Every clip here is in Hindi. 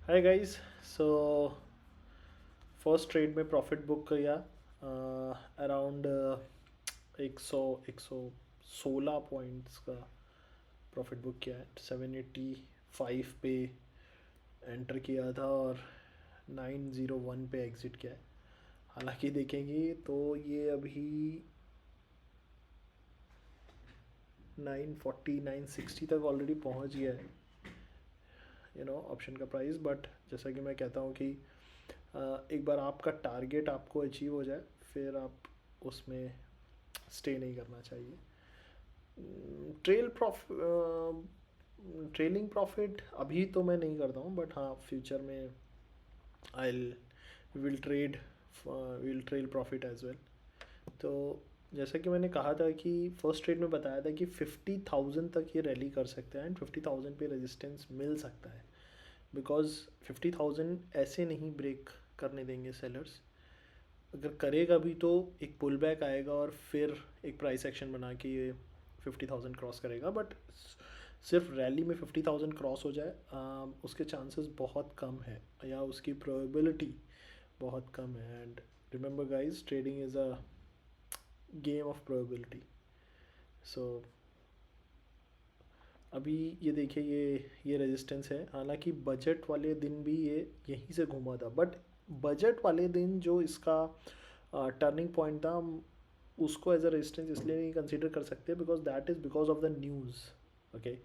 Hi guys. So first trade में प्रॉफिट बुक किया अराउंड 116 पॉइंट्स का प्रॉफिट बुक किया है। 785 पे एंटर किया था और 901 पे एग्ज़िट किया है। हालांकि देखेंगे तो ये अभी 940 960 तक ऑलरेडी पहुंच गया है, ऑप्शन का प्राइस। बट जैसा कि मैं कहता हूँ कि एक बार आपका टारगेट आपको अचीव हो जाए फिर आप उसमें स्टे नहीं करना चाहिए। ट्रेल प्रॉफ ट्रेलिंग प्रॉफिट अभी तो मैं नहीं करता हूँ, बट हाँ फ्यूचर में I will trade will trail profit as well. तो जैसा कि मैंने कहा था कि फर्स्ट ट्रेड में बताया था कि 50,000 तक ये रैली कर सकते हैं एंड 50,000 पे रेजिस्टेंस मिल सकता है, बिकॉज 50,000 ऐसे नहीं ब्रेक करने देंगे सेलर्स। अगर करेगा भी तो एक पुल बैक आएगा और फिर एक प्राइस एक्शन बना के ये 50,000 क्रॉस करेगा। बट सिर्फ रैली में 50,000 क्रॉस हो जाए उसके चांसेस बहुत कम है, या उसकी प्रोबेबिलिटी बहुत कम है। And remember guys, trading is a game of probability. So अभी ये देखिए, ये रेजिस्टेंस है। हालांकि बजट वाले दिन भी ये यहीं से घूमा था, बट बजट वाले दिन जो इसका टर्निंग पॉइंट था, हम उसको एज अ रेजिस्टेंस इसलिए नहीं कंसिडर कर सकते because that is because of the news. Okay,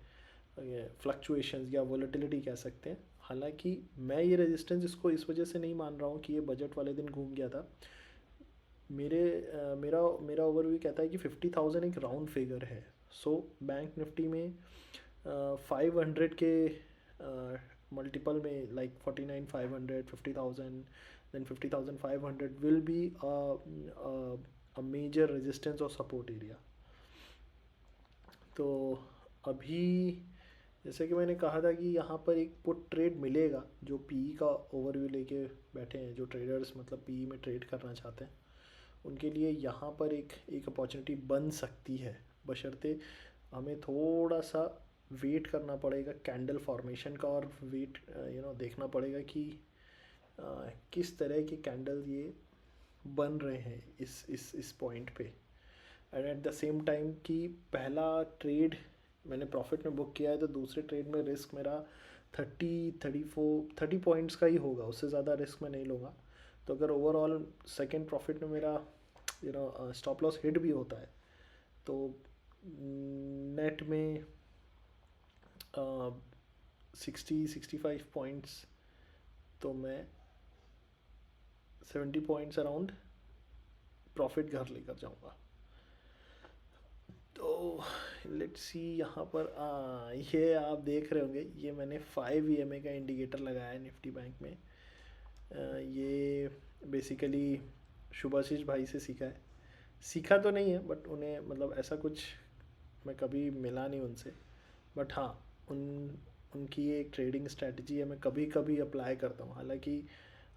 fluctuations या वोलेटिलिटी कह सकते हैं। हालांकि मैं ये रेजिस्टेंस इसको इस वजह से नहीं मान रहा हूँ कि ये बजट वाले दिन घूम गया था। मेरा मेरा ओवरव्यू कहता है कि 50,000 एक राउंड फिगर है। सो बैंक निफ्टी में 500 के मल्टीपल में, like 49,500, 50,000, then 50,500 will be a major resistance और सपोर्ट एरिया। तो अभी जैसे कि मैंने कहा था कि यहाँ पर एक पुट ट्रेड मिलेगा। जो पीई का ओवरव्यू लेके बैठे हैं, जो ट्रेडर्स मतलब पीई में ट्रेड करना चाहते हैं, उनके लिए यहाँ पर एक अपॉर्चुनिटी बन सकती है, बशर्ते हमें थोड़ा सा वेट करना पड़ेगा कैंडल फॉर्मेशन का, और वेट देखना पड़ेगा कि किस तरह के कैंडल ये बन रहे हैं इस पॉइंट पे। And at the same time कि पहला ट्रेड मैंने प्रॉफिट में बुक किया है, तो दूसरे ट्रेड में रिस्क मेरा 30 पॉइंट्स का ही होगा, उससे ज़्यादा रिस्क मैं नहीं लूँगा। तो अगर ओवरऑल सेकेंड प्रॉफिट में मेरा स्टॉप लॉस हिट भी होता है, तो नेट में 60 65 पॉइंट्स, तो मैं 70 पॉइंट्स अराउंड प्रॉफिट घर लेकर जाऊंगा। तो लेट्स सी यहाँ पर ये आप देख रहे होंगे, ये मैंने 5 EMA का इंडिकेटर लगाया है निफ्टी बैंक में। ये बेसिकली शुभाशीष भाई से सीखा है। सीखा तो नहीं है, बट उन्हें मतलब ऐसा कुछ मैं कभी मिला नहीं उनसे। बट हाँ, उन उनकी ये एक ट्रेडिंग स्ट्रेटजी है, मैं कभी कभी अप्लाई करता हूँ। हालांकि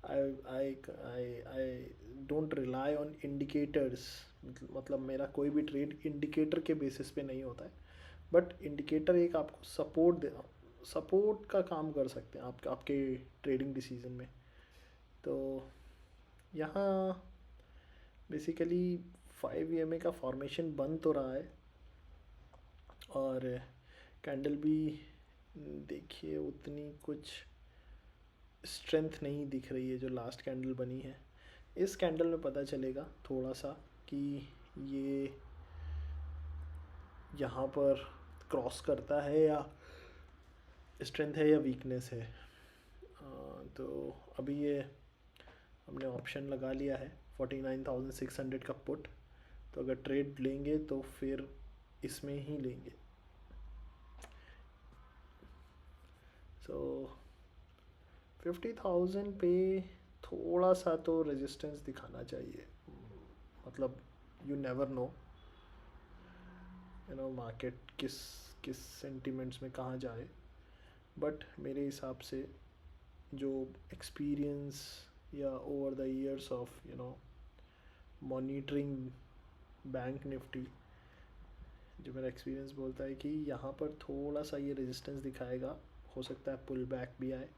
I I I I don't rely on indicators. मतलब मेरा कोई भी ट्रेड इंडिकेटर के बेसिस पे नहीं होता है, बट इंडिकेटर एक आपको सपोर्ट का काम कर सकते हैं आपके ट्रेडिंग डिसीजन में। तो यहाँ बेसिकली 5 EMA का फॉर्मेशन बन तो रहा है, और कैंडल भी देखिए उतनी कुछ स्ट्रेंथ नहीं दिख रही है जो लास्ट कैंडल बनी है। इस कैंडल में पता चलेगा थोड़ा सा कि ये यहाँ पर क्रॉस करता है या स्ट्रेंथ है या वीकनेस है। तो अभी ये हमने ऑप्शन लगा लिया है 49,600 का पुट। तो अगर ट्रेड लेंगे तो फिर इसमें ही लेंगे। सो 50,000 पे थोड़ा सा तो रेजिस्टेंस दिखाना चाहिए। मतलब यू नेवर नो, मार्केट किस किस सेंटिमेंट्स में कहाँ जाए। बट मेरे हिसाब से जो एक्सपीरियंस या over the years of monitoring bank Nifty, जो मेरा एक्सपीरियंस बोलता है कि यहाँ पर थोड़ा सा ये रेजिस्टेंस दिखाएगा। हो सकता है पुल बैक भी आए,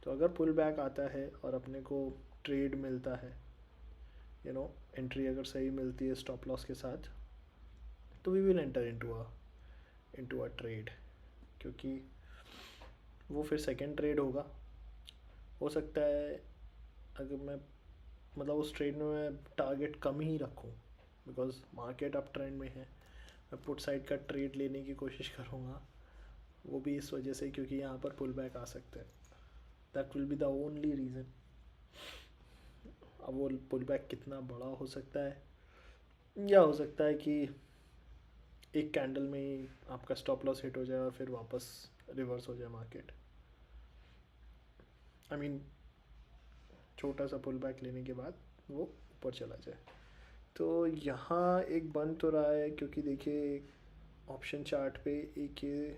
तो अगर पुल बैक आता है और अपने को ट्रेड मिलता है, एंट्री अगर सही मिलती है स्टॉप लॉस के साथ, तो we will enter into a trade, क्योंकि वो फिर सेकंड ट्रेड होगा। हो सकता है अगर मैं मतलब उस ट्रेड में मैं टारगेट कम ही रखूँ, बिकॉज मार्केट अप ट्रेंड में है। मैं पुट साइड का ट्रेड लेने की कोशिश करूँगा, वो भी इस वजह से क्योंकि यहाँ पर पुल बैक आ सकते हैं। That will be the only reason. अब वो पुल बैक कितना बड़ा हो सकता है, या हो सकता है कि एक कैंडल में ही आपका स्टॉप लॉस हिट हो जाए और फिर वापस रिवर्स हो जाए मार्केट। आई मीन छोटा सा पुल बैक लेने के बाद वो ऊपर चला जाए। तो यहाँ एक बन तो रहा है, क्योंकि देखिए ऑप्शन चार्ट पे एक ये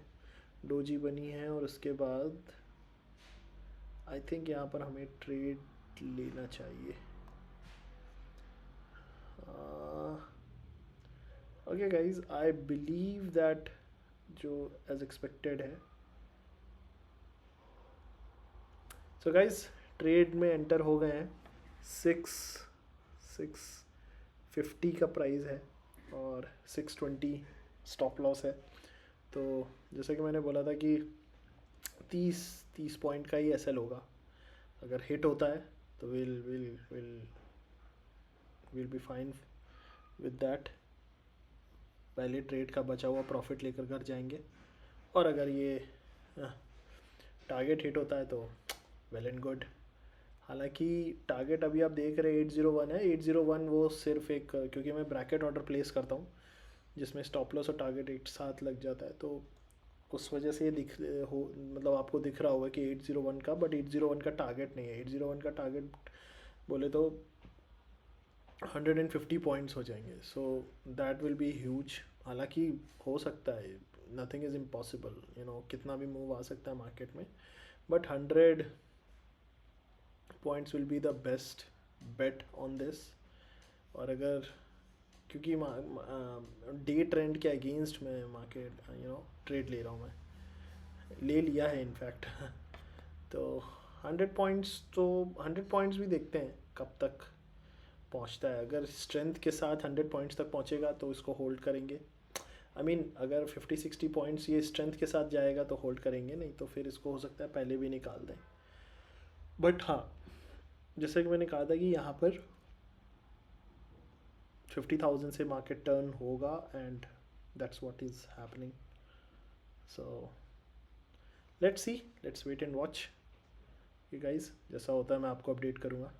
डोजी बनी है और उसके बाद आई थिंक यहाँ पर हमें ट्रेड लेना चाहिए। Okay guys, I believe that जो एज एक्सपेक्टेड है। सो गाइज ट्रेड में एंटर हो गए हैं। 650 का प्राइस है और 620 स्टॉप लॉस है। तो जैसे कि मैंने बोला था कि 30 पॉइंट का ही एसएल होगा। अगर हिट होता है तो will be fine with that. पहले ट्रेड का बचा हुआ प्रॉफिट लेकर घर जाएंगे, और अगर ये टारगेट हिट होता है तो वेल एंड गुड। हालांकि टारगेट अभी आप देख रहे हैं 801 है। 801 वो सिर्फ एक, क्योंकि मैं ब्रैकेट ऑर्डर प्लेस करता हूँ जिसमें स्टॉप लॉस और टारगेट एक साथ लग जाता है, तो उस वजह से ये मतलब आपको दिख रहा होगा कि 801 का, बट 801 का टारगेट नहीं है। 801 का टारगेट बोले तो 150 पॉइंट्स हो जाएंगे। So that will be huge. हालांकि हो सकता है, नथिंग इज़ इम्पॉसिबल, कितना भी मूव आ सकता है मार्केट में, but 100 points will be the best bet on this. और अगर क्योंकि डे ट्रेंड के अगेंस्ट में मार्केट ट्रेड ले रहा हूँ, मैं ले लिया है इनफैक्ट तो 100 पॉइंट्स भी देखते हैं कब तक पहुंचता है। अगर स्ट्रेंथ के साथ 100 पॉइंट्स तक पहुंचेगा तो इसको होल्ड करेंगे। आई मीन अगर 50-60 पॉइंट्स ये स्ट्रेंथ के साथ जाएगा तो होल्ड करेंगे, नहीं तो फिर इसको हो सकता है पहले भी निकाल दें। बट हाँ, जैसे कि मैंने कहा था कि यहाँ पर 50,000 से मार्केट टर्न होगा, and that's what is happening. So let's wait and watch. ये गाइस, जैसा होता है मैं आपको अपडेट करूँगा।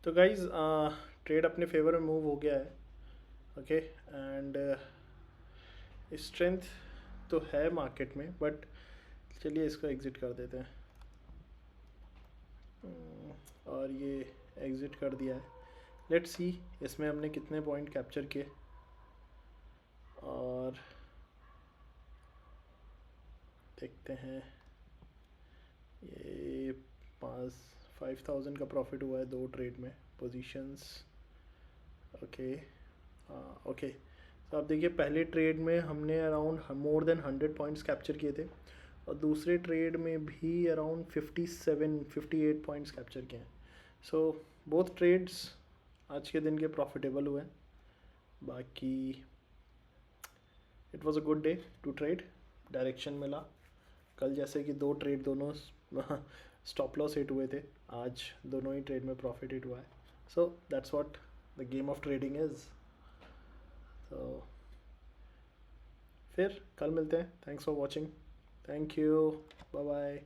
तो गाइज ट्रेड अपने फेवर में मूव हो गया है. ओके. एंड स्ट्रेंथ तो है मार्केट में, बट चलिए इसको एग्ज़िट कर देते हैं. और ये एग्ज़िट कर दिया है. लेट्स सी इसमें हमने कितने पॉइंट कैप्चर किए. और देखते हैं. ये 5,000 का प्रॉफिट हुआ है 2 ट्रेड में. Positions okay. हाँ ओके. तो आप देखिए पहले ट्रेड में हमने around more than 100 points capture किए थे, और दूसरे ट्रेड में भी अराउंड 58 पॉइंट्स कैप्चर किए हैं. सो बोथ ट्रेड्स आज के दिन के प्रॉफिटेबल हुए हैं. बाकी it was a good day to trade. Direction मिला. कल जैसे कि 2 ट्रेड दोनों स्टॉप लॉस हिट हुए थे, आज दोनों ही ट्रेड में प्रॉफिट हिट हुआ है. So that's what the game of trading is. तो फिर कल मिलते हैं. Thanks for watching. Thank you. Bye bye.